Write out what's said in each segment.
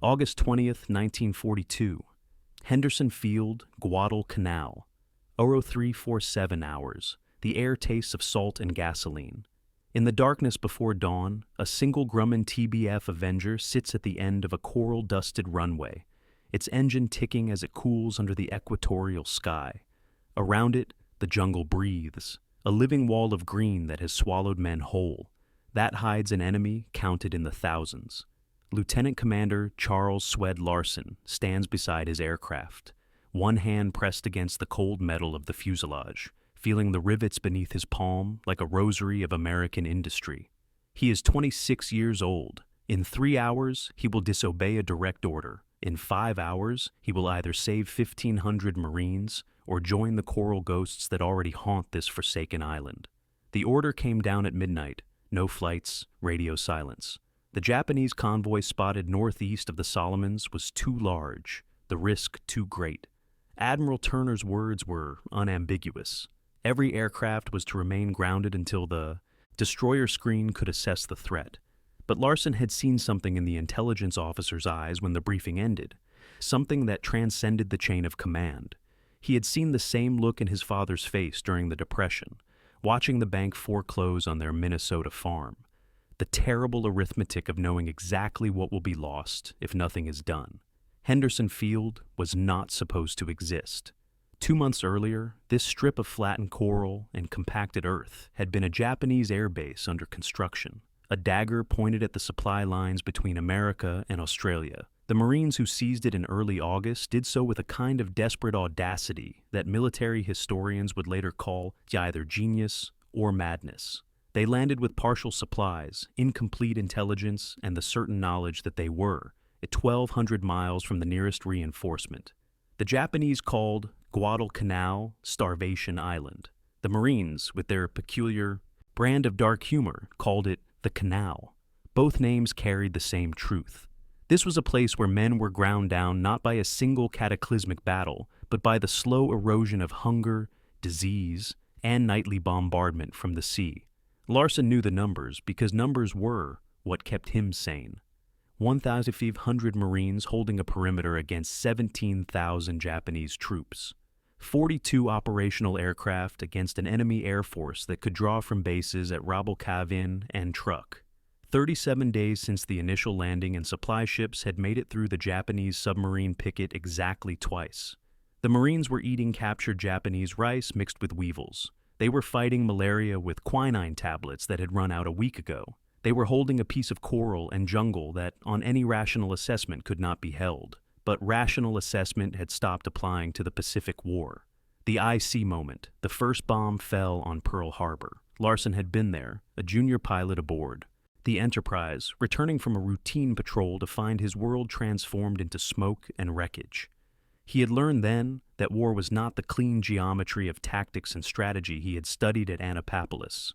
August 20th, 1942. Henderson Field, Guadalcanal. 0347 hours. The air tastes of salt and gasoline. In the darkness before dawn, a single Grumman TBF Avenger sits at the end of a coral-dusted runway, its engine ticking as it cools under the equatorial sky. Around it, the jungle breathes, a living wall of green that has swallowed men whole. That hides an enemy counted in the thousands. Lieutenant Commander Charles Swed Larson stands beside his aircraft, one hand pressed against the cold metal of the fuselage, feeling the rivets beneath his palm like a rosary of American industry. He is 26 years old. In 3 hours, he will disobey a direct order. In 5 hours, he will either save 1,500 Marines or join the coral ghosts that already haunt this forsaken island. The order came down at midnight. No flights, radio silence. The Japanese convoy spotted northeast of the Solomons was too large, the risk too great. Admiral Turner's words were unambiguous. Every aircraft was to remain grounded until the destroyer screen could assess the threat. But Larson had seen something in the intelligence officer's eyes when the briefing ended, something that transcended the chain of command. He had seen the same look in his father's face during the Depression, watching the bank foreclose on their Minnesota farm. The terrible arithmetic of knowing exactly what will be lost if nothing is done. Henderson Field was not supposed to exist. 2 months earlier, this strip of flattened coral and compacted earth had been a Japanese air base under construction, a dagger pointed at the supply lines between America and Australia. The Marines who seized it in early August did so with a kind of desperate audacity that military historians would later call either genius or madness. They landed with partial supplies, incomplete intelligence, and the certain knowledge that they were at 1,200 miles from the nearest reinforcement. The Japanese called Guadalcanal Starvation Island. The Marines, with their peculiar brand of dark humor, called it the Canal. Both names carried the same truth. This was a place where men were ground down not by a single cataclysmic battle, but by the slow erosion of hunger, disease, and nightly bombardment from the sea. Larson knew the numbers because numbers were what kept him sane. 1,500 Marines holding a perimeter against 17,000 Japanese troops. 42 operational aircraft against an enemy air force that could draw from bases at Guadalcanal and Truk. 37 days since the initial landing, and supply ships had made it through the Japanese submarine picket exactly twice. The Marines were eating captured Japanese rice mixed with weevils. They were fighting malaria with quinine tablets that had run out a week ago. They were holding a piece of coral and jungle that, on any rational assessment, could not be held. But rational assessment had stopped applying to the Pacific War. The IC moment. The first bomb fell on Pearl Harbor. Larson had been there, a junior pilot aboard. The Enterprise, returning from a routine patrol to find his world transformed into smoke and wreckage. He had learned then that war was not the clean geometry of tactics and strategy he had studied at Annapolis.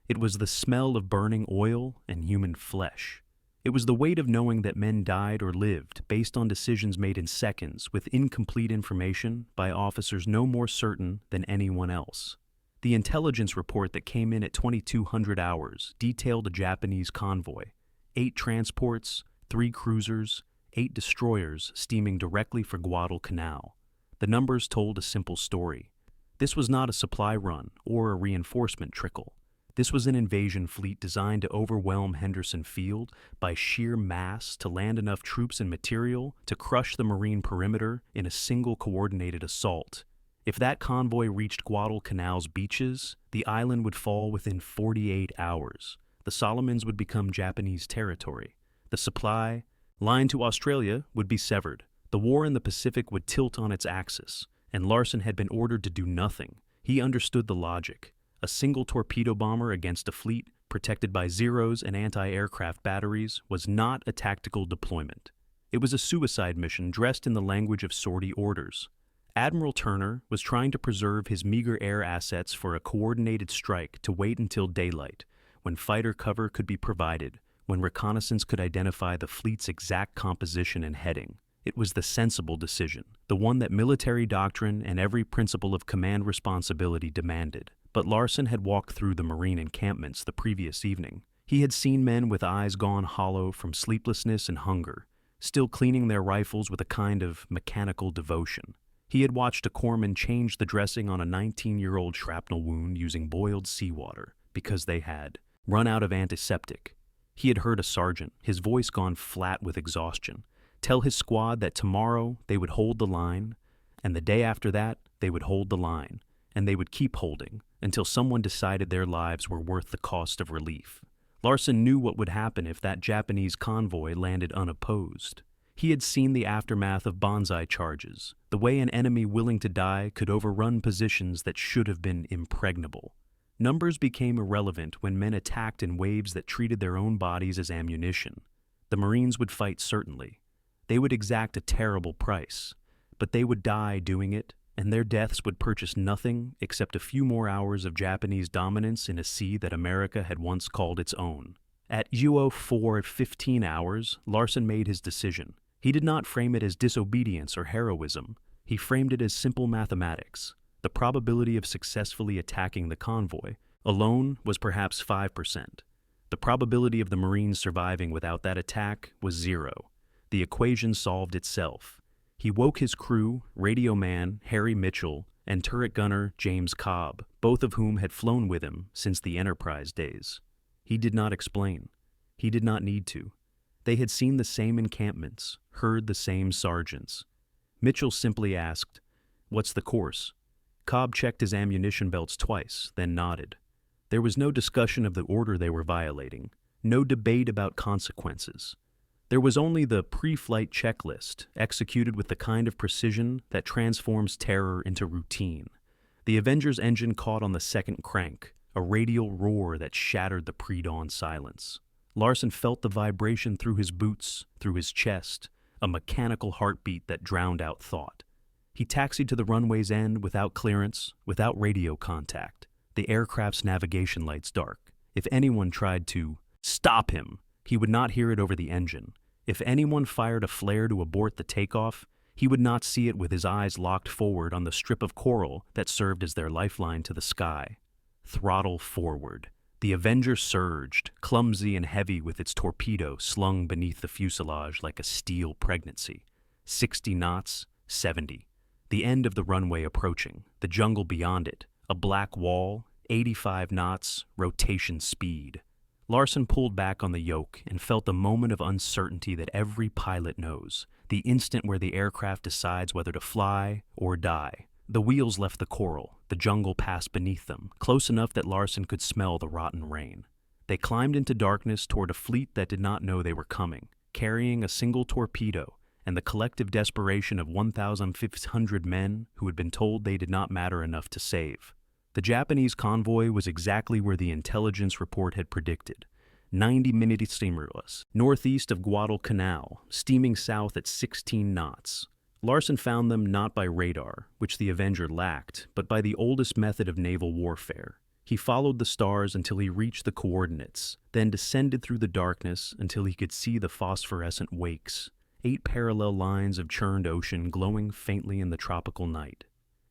It was the smell of burning oil and human flesh. It was the weight of knowing that men died or lived based on decisions made in seconds with incomplete information by officers no more certain than anyone else. The intelligence report that came in at 2200 hours detailed a Japanese convoy, 8 transports, 3 cruisers, 8 destroyers steaming directly for Guadalcanal. The numbers told a simple story. This was not a supply run or a reinforcement trickle. This was an invasion fleet designed to overwhelm Henderson Field by sheer mass to land enough troops and material to crush the Marine perimeter in a single coordinated assault. If that convoy reached Guadalcanal's beaches, the island would fall within 48 hours. The Solomons would become Japanese territory. The supply line to Australia would be severed. The war in the Pacific would tilt on its axis, and Larson had been ordered to do nothing. He understood the logic. A single torpedo bomber against a fleet protected by Zeros and anti-aircraft batteries was not a tactical deployment. It was a suicide mission dressed in the language of sortie orders. Admiral Turner was trying to preserve his meager air assets for a coordinated strike to wait until daylight, when fighter cover could be provided, when reconnaissance could identify the fleet's exact composition and heading. It was the sensible decision, the one that military doctrine and every principle of command responsibility demanded. But Larson had walked through the Marine encampments the previous evening. He had seen men with eyes gone hollow from sleeplessness and hunger, still cleaning their rifles with a kind of mechanical devotion. He had watched a corpsman change the dressing on a 19-year-old shrapnel wound using boiled seawater because they had run out of antiseptic. He had heard a sergeant, his voice gone flat with exhaustion, tell his squad that tomorrow they would hold the line, and the day after that they would hold the line, and they would keep holding until someone decided their lives were worth the cost of relief. Larson knew what would happen if that Japanese convoy landed unopposed. He had seen the aftermath of banzai charges, the way an enemy willing to die could overrun positions that should have been impregnable. Numbers became irrelevant when men attacked in waves that treated their own bodies as ammunition. The Marines would fight certainly. They would exact a terrible price, but they would die doing it, and their deaths would purchase nothing except a few more hours of Japanese dominance in a sea that America had once called its own. At UO4 at 15 hours, Larson made his decision. He did not frame it as disobedience or heroism. He framed it as simple mathematics. The probability of successfully attacking the convoy alone was perhaps 5%. The probability of the Marines surviving without that attack was 0. The equation solved itself. He woke his crew, radio man Harry Mitchell and turret gunner James Cobb, both of whom had flown with him since the Enterprise days. He did not explain. He did not need to. They had seen the same encampments, heard the same sergeants. Mitchell simply asked, "What's the course?" Cobb checked his ammunition belts twice, then nodded. There was no discussion of the order they were violating, no debate about consequences. There was only the pre-flight checklist, executed with the kind of precision that transforms terror into routine. The Avenger's engine caught on the second crank, a radial roar that shattered the pre-dawn silence. Larson felt the vibration through his boots, through his chest, a mechanical heartbeat that drowned out thought. He taxied to the runway's end without clearance, without radio contact, the aircraft's navigation lights dark. If anyone tried to stop him, he would not hear it over the engine. If anyone fired a flare to abort the takeoff, he would not see it with his eyes locked forward on the strip of coral that served as their lifeline to the sky. Throttle forward. The Avenger surged, clumsy and heavy with its torpedo slung beneath the fuselage like a steel pregnancy. 60 knots, 70. The end of the runway approaching, the jungle beyond it, a black wall, 85 knots, rotation speed. Larson pulled back on the yoke and felt the moment of uncertainty that every pilot knows, the instant where the aircraft decides whether to fly or die. The wheels left the coral, the jungle passed beneath them, close enough that Larson could smell the rotten rain. They climbed into darkness toward a fleet that did not know they were coming, carrying a single torpedo and the collective desperation of 1,500 men who had been told they did not matter enough to save. The Japanese convoy was exactly where the intelligence report had predicted. 90-minute steamers, northeast of Guadalcanal, steaming south at 16 knots. Larson found them not by radar, which the Avenger lacked, but by the oldest method of naval warfare. He followed the stars until he reached the coordinates, then descended through the darkness until he could see the phosphorescent wakes, 8 parallel lines of churned ocean glowing faintly in the tropical night.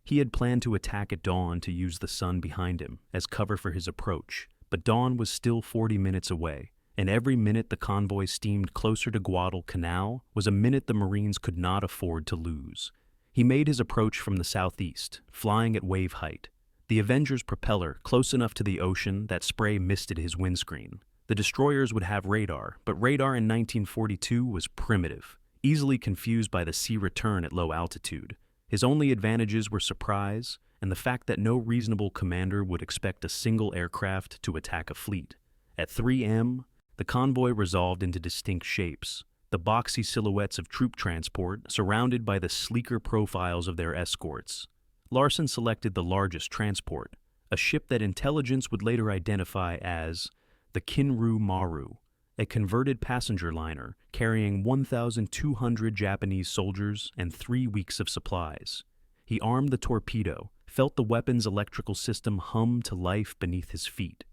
He had planned to attack at dawn to use the sun behind him as cover for his approach, but dawn was still 40 minutes away, and every minute the convoy steamed closer to Guadalcanal was a minute the Marines could not afford to lose. He made his approach from the southeast, flying at wave height. The Avenger's propeller close enough to the ocean that spray misted his windscreen. The destroyers would have radar, but radar in 1942 was primitive, easily confused by the sea return at low altitude. His only advantages were surprise and the fact that no reasonable commander would expect a single aircraft to attack a fleet. At 3 a.m., the convoy resolved into distinct shapes, the boxy silhouettes of troop transport surrounded by the sleeker profiles of their escorts. Larson selected the largest transport, a ship that intelligence would later identify as the Kinru Maru, a converted passenger liner carrying 1,200 Japanese soldiers and 3 weeks of supplies. He armed the torpedo, felt the weapon's electrical system hum to life beneath his feet.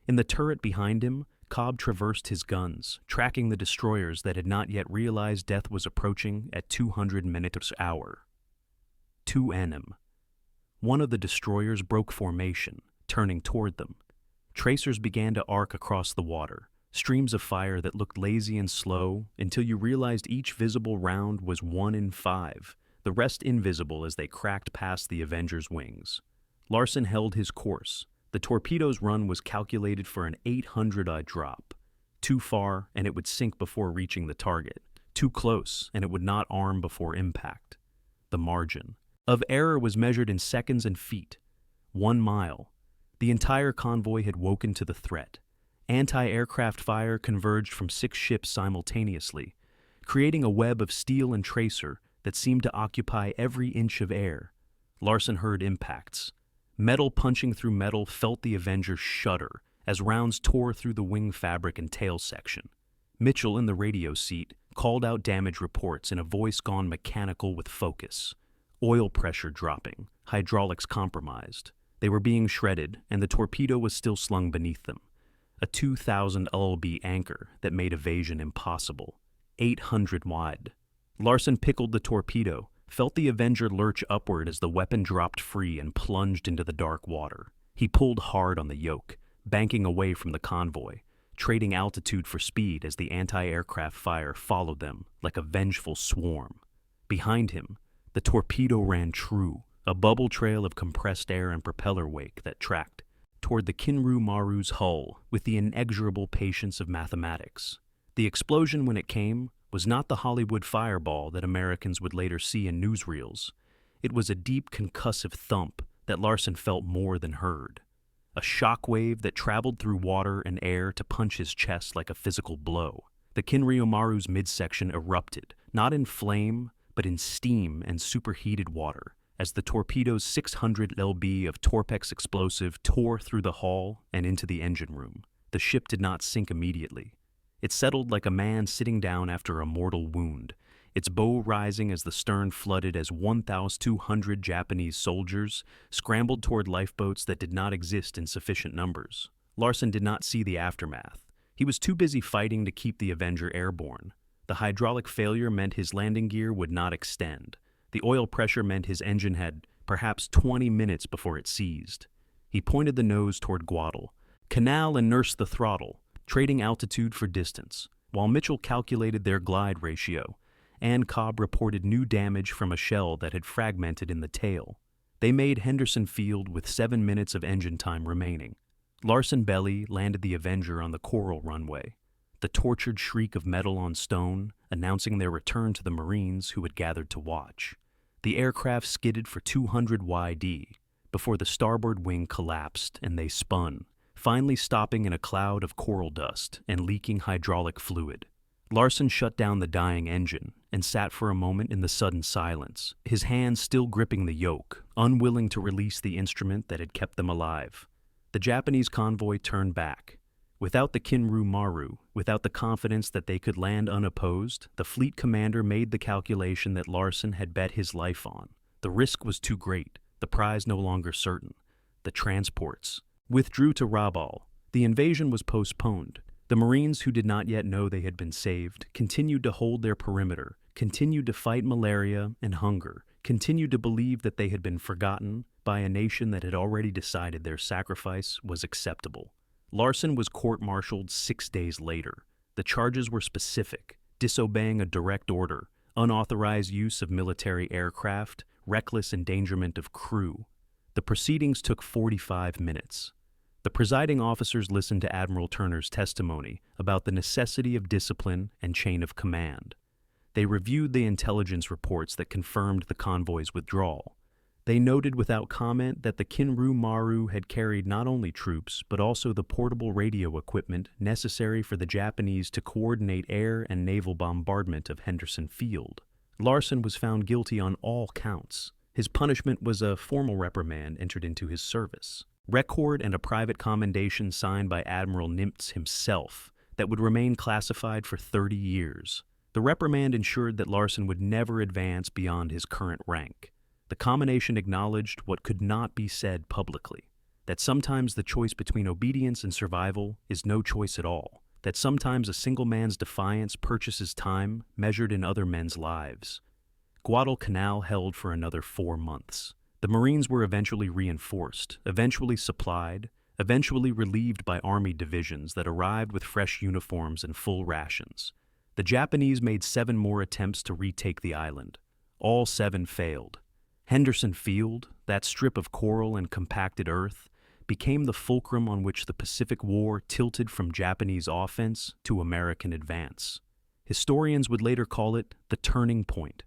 In the turret behind him, Cobb traversed his guns, tracking the destroyers that had not yet realized death was approaching at 200 minutes per hour. 2 NM. One of the destroyers broke formation, turning toward them. Tracers began to arc across the water, streams of fire that looked lazy and slow until you realized each visible round was 1 in 5, the rest invisible as they cracked past the Avenger's wings. Larson held his course. The torpedo's run was calculated for an 800 drop. Too far, and it would sink before reaching the target. Too close, and it would not arm before impact. The margin of error was measured in seconds and feet. 1 mile. The entire convoy had woken to the threat. Anti-aircraft fire converged from 6 ships simultaneously, creating a web of steel and tracer that seemed to occupy every inch of air. Larson heard impacts. Metal punching through metal felt the Avenger shudder as rounds tore through the wing fabric and tail section. Mitchell, in the radio seat, called out damage reports in a voice gone mechanical with focus. Oil pressure dropping, hydraulics compromised. They were being shredded, and the torpedo was still slung beneath them. A 2,000 lb anchor that made evasion impossible. 800 wide. Larson pickled the torpedo, felt the Avenger lurch upward as the weapon dropped free and plunged into the dark water. He pulled hard on the yoke, banking away from the convoy, trading altitude for speed as the anti-aircraft fire followed them like a vengeful swarm. Behind him, the torpedo ran true, a bubble trail of compressed air and propeller wake that tracked toward the Kinru Maru's hull with the inexorable patience of mathematics. The explosion, when it came, was not the Hollywood fireball that Americans would later see in newsreels. It was a deep concussive thump that Larson felt more than heard. A shock wave that traveled through water and air to punch his chest like a physical blow. The Kinryo Maru's midsection erupted, not in flame, but in steam and superheated water, as the torpedo's 600 lb of Torpex explosive tore through the hull and into the engine room. The ship did not sink immediately. It settled like a man sitting down after a mortal wound, its bow rising as the stern flooded as 1,200 Japanese soldiers scrambled toward lifeboats that did not exist in sufficient numbers. Larson did not see the aftermath. He was too busy fighting to keep the Avenger airborne. The hydraulic failure meant his landing gear would not extend. The oil pressure meant his engine had perhaps 20 minutes before it seized. He pointed the nose toward Guadalcanal and nursed the throttle, trading altitude for distance, while Mitchell calculated their glide ratio. Ann Cobb reported new damage from a shell that had fragmented in the tail. They made Henderson Field with 7 minutes of engine time remaining. Larson Belly landed the Avenger on the coral runway, the tortured shriek of metal on stone announcing their return to the Marines who had gathered to watch. The aircraft skidded for 200 YD before the starboard wing collapsed and they spun, finally stopping in a cloud of coral dust and leaking hydraulic fluid. Larson shut down the dying engine and sat for a moment in the sudden silence, his hands still gripping the yoke, unwilling to release the instrument that had kept them alive. The Japanese convoy turned back. Without the Kinru Maru, without the confidence that they could land unopposed, the fleet commander made the calculation that Larson had bet his life on. The risk was too great, the prize no longer certain. The transports withdrew to Rabaul. The invasion was postponed. The Marines, who did not yet know they had been saved, continued to hold their perimeter, continued to fight malaria and hunger, continued to believe that they had been forgotten by a nation that had already decided their sacrifice was acceptable. Larson was court-martialed 6 days later. The charges were specific: disobeying a direct order, unauthorized use of military aircraft, reckless endangerment of crew. The proceedings took 45 minutes. The presiding officers listened to Admiral Turner's testimony about the necessity of discipline and chain of command. They reviewed the intelligence reports that confirmed the convoy's withdrawal. They noted without comment that the Kinru Maru had carried not only troops, but also the portable radio equipment necessary for the Japanese to coordinate air and naval bombardment of Henderson Field. Larson was found guilty on all counts. His punishment was a formal reprimand entered into his service. Record and a private commendation signed by Admiral Nimitz himself that would remain classified for 30 years. The reprimand ensured that Larson would never advance beyond his current rank. The commendation acknowledged what could not be said publicly, that sometimes the choice between obedience and survival is no choice at all, that sometimes a single man's defiance purchases time measured in other men's lives. Guadalcanal held for another 4 months. The Marines were eventually reinforced, eventually supplied, eventually relieved by Army divisions that arrived with fresh uniforms and full rations. The Japanese made 7 more attempts to retake the island. All 7 failed. Henderson Field, that strip of coral and compacted earth, became the fulcrum on which the Pacific War tilted from Japanese offense to American advance. Historians would later call it the turning point,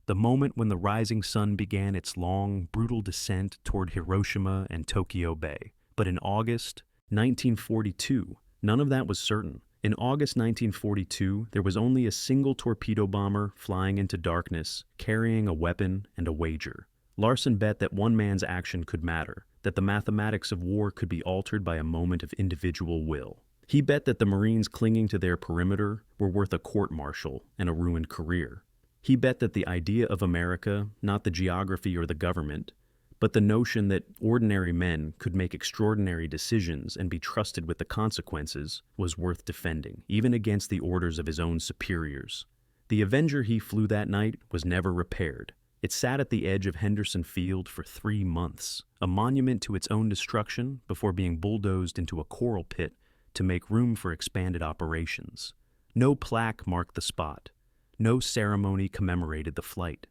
the moment when the rising sun began its long, brutal descent toward Hiroshima and Tokyo Bay. But in August 1942, none of that was certain. In August 1942, there was only a single torpedo bomber flying into darkness, carrying a weapon and a wager. Larsen bet that one man's action could matter, that the mathematics of war could be altered by a moment of individual will. He bet that the Marines clinging to their perimeter were worth a court-martial and a ruined career. He bet that the idea of America, not the geography or the government, but the notion that ordinary men could make extraordinary decisions and be trusted with the consequences, was worth defending, even against the orders of his own superiors. The Avenger he flew that night was never repaired. It sat at the edge of Henderson Field for 3 months, a monument to its own destruction before being bulldozed into a coral pit to make room for expanded operations. No plaque marked the spot. No ceremony commemorated the flight.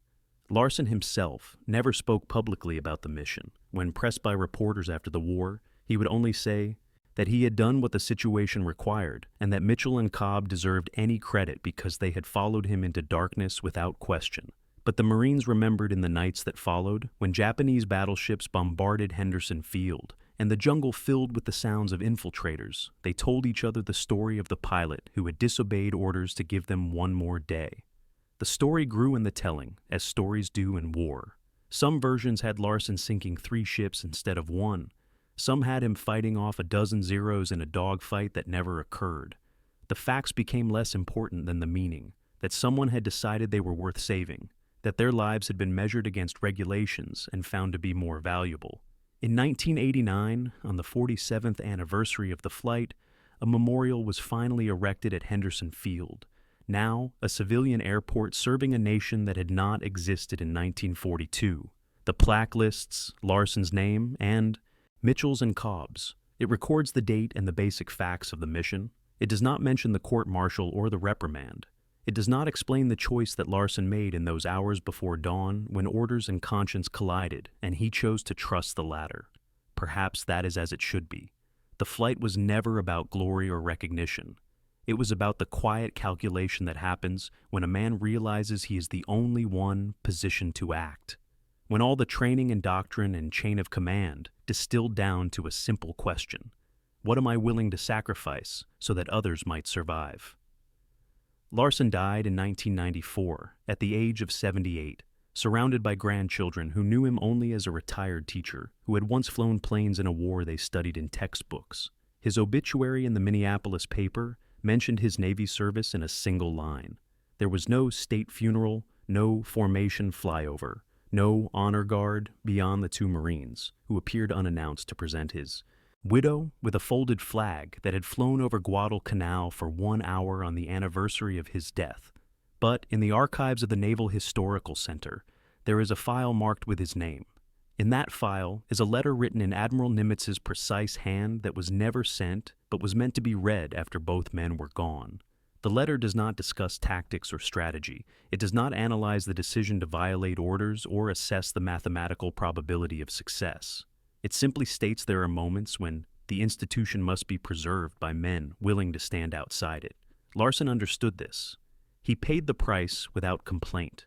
Larsen himself never spoke publicly about the mission. When pressed by reporters after the war, he would only say that he had done what the situation required and that Mitchell and Cobb deserved any credit because they had followed him into darkness without question. But the Marines remembered in the nights that followed, when Japanese battleships bombarded Henderson Field and the jungle filled with the sounds of infiltrators, they told each other the story of the pilot who had disobeyed orders to give them one more day. The story grew in the telling, as stories do in war. Some versions had Larsen sinking 3 ships instead of 1. Some had him fighting off a dozen Zeros in a dogfight that never occurred. The facts became less important than the meaning, that someone had decided they were worth saving, that their lives had been measured against regulations and found to be more valuable. In 1989, on the 47th anniversary of the flight, a memorial was finally erected at Henderson Field, now a civilian airport serving a nation that had not existed in 1942. The plaque lists Larsen's name and Mitchell's and Cobb's. It records the date and the basic facts of the mission. It does not mention the court-martial or the reprimand. It does not explain the choice that Larsen made in those hours before dawn when orders and conscience collided, and he chose to trust the latter. Perhaps that is as it should be. The flight was never about glory or recognition. It was about the quiet calculation that happens when a man realizes he is the only one positioned to act. When all the training and doctrine and chain of command distilled down to a simple question: what am I willing to sacrifice so that others might survive? Larsen died in 1994 at the age of 78, surrounded by grandchildren who knew him only as a retired teacher who had once flown planes in a war they studied in textbooks. His obituary in the Minneapolis paper mentioned his Navy service in a single line. There was no state funeral, no formation flyover, no honor guard beyond the 2 Marines, who appeared unannounced to present his widow with a folded flag that had flown over Guadalcanal for 1 hour on the anniversary of his death. But in the archives of the Naval Historical Center, there is a file marked with his name. In that file is a letter written in Admiral Nimitz's precise hand that was never sent but was meant to be read after both men were gone. The letter does not discuss tactics or strategy. It does not analyze the decision to violate orders or assess the mathematical probability of success. It simply states there are moments when the institution must be preserved by men willing to stand outside it. Larsen understood this. He paid the price without complaint.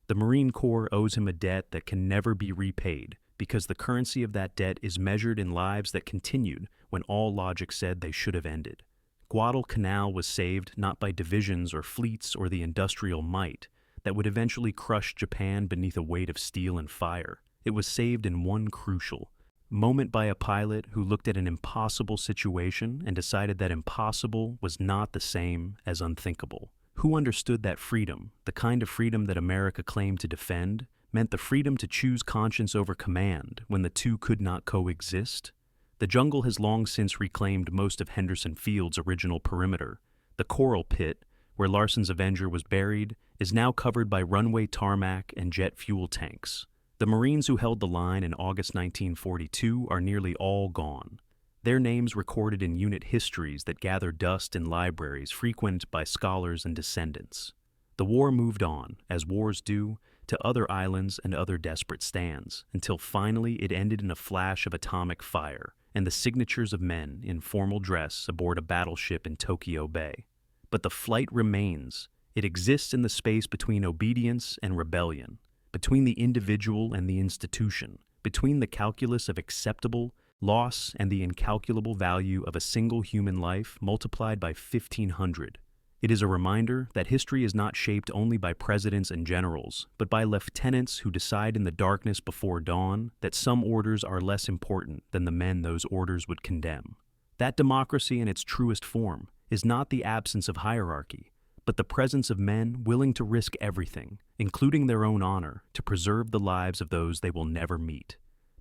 The Marine Corps owes him a debt that can never be repaid because the currency of that debt is measured in lives that continued when all logic said they should have ended. Guadalcanal was saved not by divisions or fleets or the industrial might that would eventually crush Japan beneath a weight of steel and fire. It was saved in one crucial moment by a pilot who looked at an impossible situation and decided that impossible was not the same as unthinkable. Who understood that freedom, the kind of freedom that America claimed to defend, meant the freedom to choose conscience over command when the two could not coexist? The jungle has long since reclaimed most of Henderson Field's original perimeter. The coral pit, where Larsen's Avenger was buried, is now covered by runway tarmac and jet fuel tanks. The Marines who held the line in August 1942 are nearly all gone. their names recorded in unit histories that gather dust in libraries frequented by scholars and descendants. The war moved on, as wars do, to other islands and other desperate stands, until finally it ended in a flash of atomic fire and the signatures of men in formal dress aboard a battleship in Tokyo Bay. But the flight remains. It exists in the space between obedience and rebellion, between the individual and the institution, between the calculus of acceptable loss and the incalculable value of a single human life multiplied by 1,500. It is a reminder that history is not shaped only by presidents and generals, but by lieutenants who decide in the darkness before dawn that some orders are less important than the men those orders would condemn. That democracy in its truest form is not the absence of hierarchy, but the presence of men willing to risk everything, including their own honor, to preserve the lives of those they will never meet,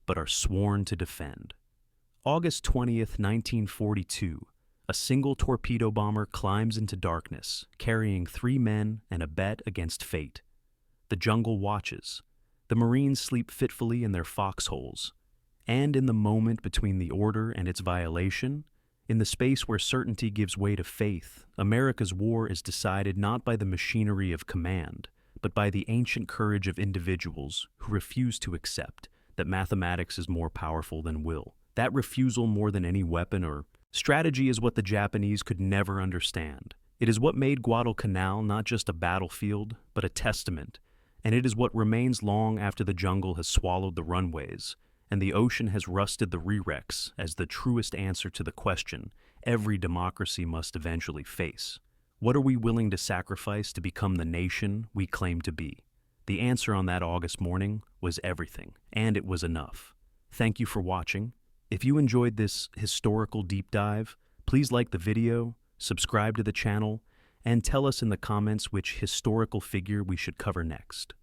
but are sworn to defend. August 20th, 1942. A single torpedo bomber climbs into darkness, carrying 3 men and a bet against fate. The jungle watches. The Marines sleep fitfully in their foxholes. And in the moment between the order and its violation, in the space where certainty gives way to faith, America's war is decided not by the machinery of command, but by the ancient courage of individuals who refuse to accept that mathematics is more powerful than will. That refusal, more than any weapon or strategy, is what the Japanese could never understand. It is what made Guadalcanal not just a battlefield, but a testament, and it is what remains long after the jungle has swallowed the runways, and the ocean has rusted the rewrecks as the truest answer to the question every democracy must eventually face. What are we willing to sacrifice to become the nation we claim to be? The answer on that August morning was everything, and it was enough. Thank you for watching. If you enjoyed this historical deep dive, please like the video, subscribe to the channel, and tell us in the comments which historical figure we should cover next.